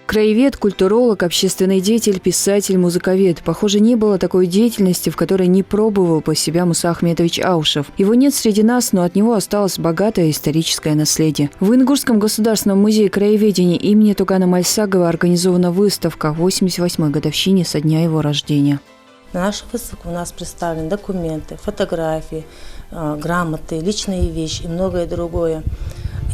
Краевед, культуролог, общественный деятель, писатель, музыковед. Похоже, не было такой деятельности, в которой не пробовал по себя Муса Ахметович Аушев. Его нет среди нас, но от него осталось богатое историческое наследие. В Ингушском государственном музее краеведения имени Тугана Мальсагова организована выставка в 88-й годовщине со дня его рождения. На нашу выставку у нас представлены документы, фотографии, грамоты, личные вещи и многое другое.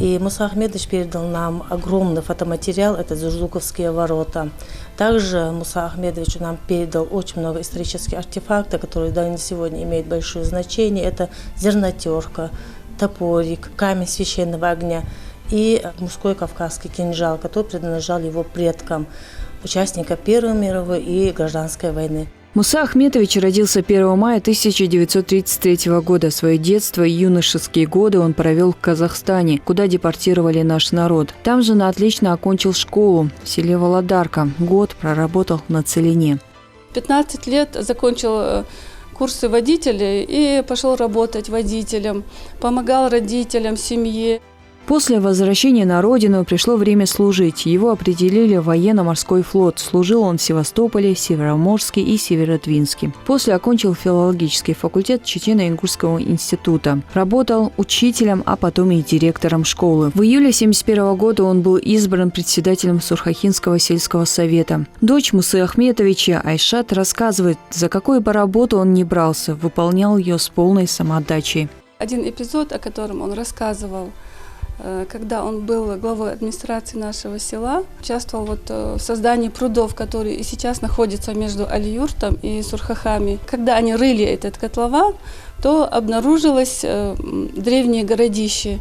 И Муса Ахметович передал нам огромный фотоматериал, это Зурзуковские ворота. Также Муса Ахметович нам передал очень много исторических артефактов, которые до сегодня имеют большое значение. Это зернотерка, топорик, камень священного огня и мужской кавказский кинжал, который принадлежал его предкам, участникам Первой мировой и гражданской войны. Муса Ахметович родился 1 мая 1933 года. Свое детство и юношеские годы он провел в Казахстане, куда депортировали наш народ. Там же он отлично окончил школу в селе Володарка. Год проработал на Целине. 15 лет закончил курсы водителей и пошел работать водителем. Помогал родителям, семье. После возвращения на родину пришло время служить. Его определили в военно-морской флот. Служил он в Севастополе, Североморске и Северодвинске. После окончил филологический факультет Чечено-Ингушского института. Работал учителем, а потом и директором школы. В июле 1971 года он был избран председателем Сурхахинского сельского совета. Дочь Мусы Ахметовича Айшат рассказывает, за какую бы работу он ни брался, выполнял ее с полной самоотдачей. Один эпизод, о котором он рассказывал, когда он был главой администрации нашего села, участвовал в создании прудов, которые и сейчас находятся между Алиюртом и Сурхахами. Когда они рыли этот котлован, то обнаружилось древнее городище.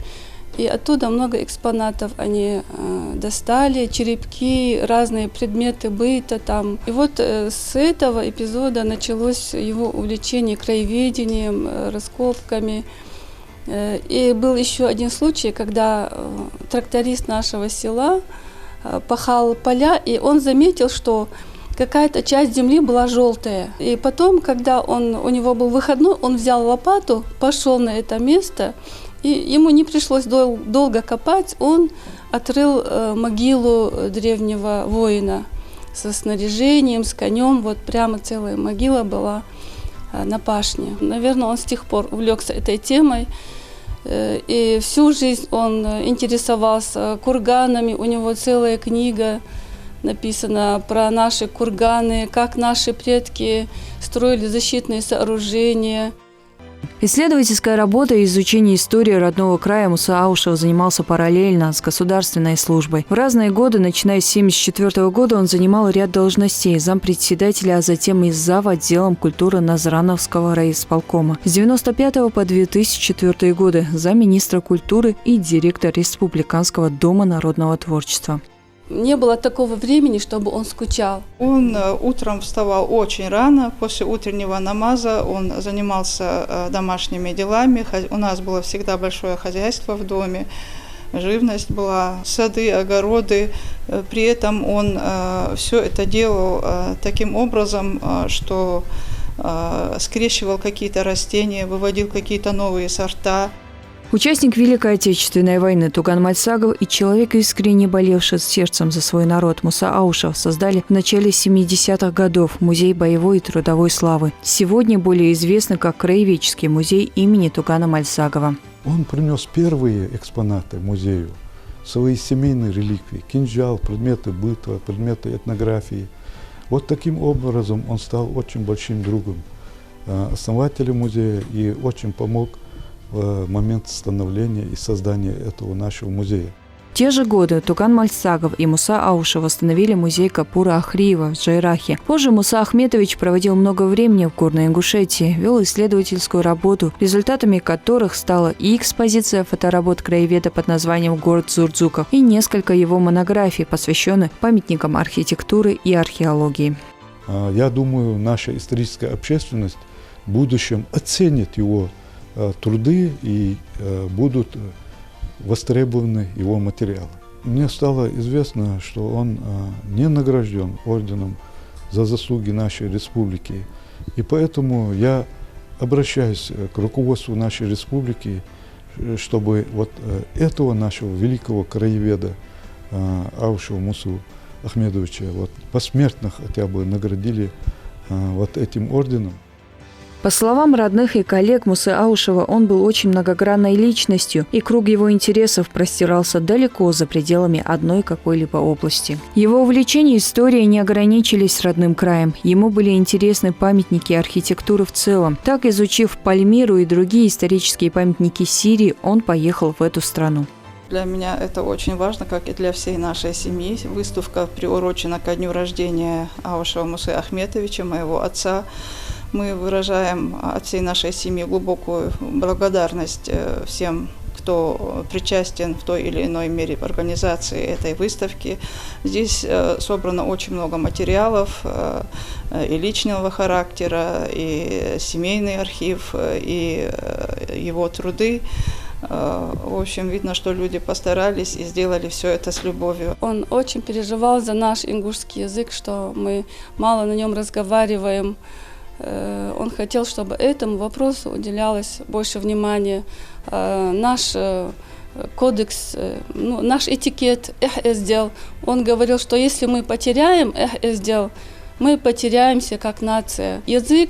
И оттуда много экспонатов они достали, черепки, разные предметы быта там. И вот с этого эпизода началось его увлечение краеведением, раскопками. И был еще один случай, когда тракторист нашего села пахал поля, и он заметил, что какая-то часть земли была желтая. И потом, когда у него был выходной, он взял лопату, пошел на это место, и ему не пришлось долго копать, он отрыл могилу древнего воина со снаряжением, с конем, вот прямо целая могила была на пашне. Наверное, он с тех пор увлекся этой темой. И всю жизнь он интересовался курганами. У него целая книга написана про наши курганы, как наши предки строили защитные сооружения. Исследовательская работа и изучение истории родного края Муса Аушев занимался параллельно с государственной службой. В разные годы, начиная с 1974 года, он занимал ряд должностей: зампредседателя, а затем и зав. Отделом культуры Назрановского райисполкома. С 1995 по 2004 годы замминистра культуры и директор Республиканского дома народного творчества. Не было такого времени, чтобы он скучал. Он утром вставал очень рано, после утреннего намаза он занимался домашними делами. У нас было всегда большое хозяйство в доме, живность была, сады, огороды. При этом он все это делал таким образом, что скрещивал какие-то растения, выводил какие-то новые сорта. Участник Великой Отечественной войны Туган Мальсагов и человек, искренне болевший сердцем за свой народ, Муса Аушев, создали в начале 70-х годов Музей боевой и трудовой славы. Сегодня более известный как Краеведческий музей имени Тугана Мальсагова. Он принес первые экспонаты музею, свои семейные реликвии, кинжал, предметы быта, предметы этнографии. Вот таким образом он стал очень большим другом основателя музея и очень помог в момент становления и создания этого нашего музея. В те же годы Туган Мальсагов и Муса Аушев восстановили музей Капура Ахриева в Джайрахе. Позже Муса Ахметович проводил много времени в Горной Ингушетии, вел исследовательскую работу, результатами которых стала и экспозиция фоторабот краеведа под названием «Город Зурзуков», и несколько его монографий, посвященных памятникам архитектуры и археологии. Я думаю, наша историческая общественность в будущем оценит его труды и будут востребованы его материалы. Мне стало известно, что он не награжден орденом за заслуги нашей республики. И поэтому я обращаюсь к руководству нашей республики, чтобы вот этого нашего великого краеведа Аушева Мусу Ахмедовича вот посмертно хотя бы наградили вот этим орденом. По словам родных и коллег Мусы Аушева, он был очень многогранной личностью, и круг его интересов простирался далеко за пределами одной какой-либо области. Его увлечения историей не ограничились родным краем. Ему были интересны памятники архитектуры в целом. Так, изучив Пальмиру и другие исторические памятники Сирии, он поехал в эту страну. Для меня это очень важно, как и для всей нашей семьи. Выставка приурочена ко дню рождения Аушева Мусы Ахметовича, моего отца. Мы выражаем от всей нашей семьи глубокую благодарность всем, кто причастен в той или иной мере в организации этой выставки. Здесь собрано очень много материалов и личного характера, и семейный архив, и его труды. В общем, видно, что люди постарались и сделали все это с любовью. Он очень переживал за наш ингушский язык, что мы мало на нем разговариваем. Он хотел, чтобы этому вопросу уделялось больше внимания. Наш кодекс, наш этикет «Эх-эздел», он говорил, что если мы потеряем «Эх-эздел», мы потеряемся как нация. Язык,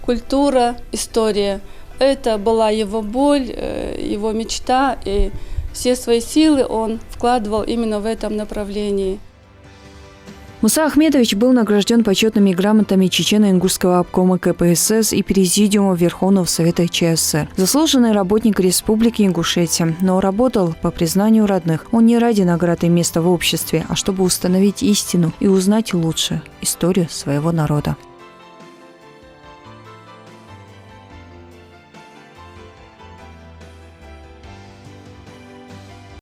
культура, история – это была его боль, его мечта, и все свои силы он вкладывал именно в этом направлении. Муса Ахметович был награжден почетными грамотами Чечено-Ингушского обкома КПСС и Президиума Верховного Совета ЧССР. Заслуженный работник Республики Ингушетия, но работал по признанию родных. Он не ради наград и места в обществе, а чтобы установить истину и узнать лучше историю своего народа.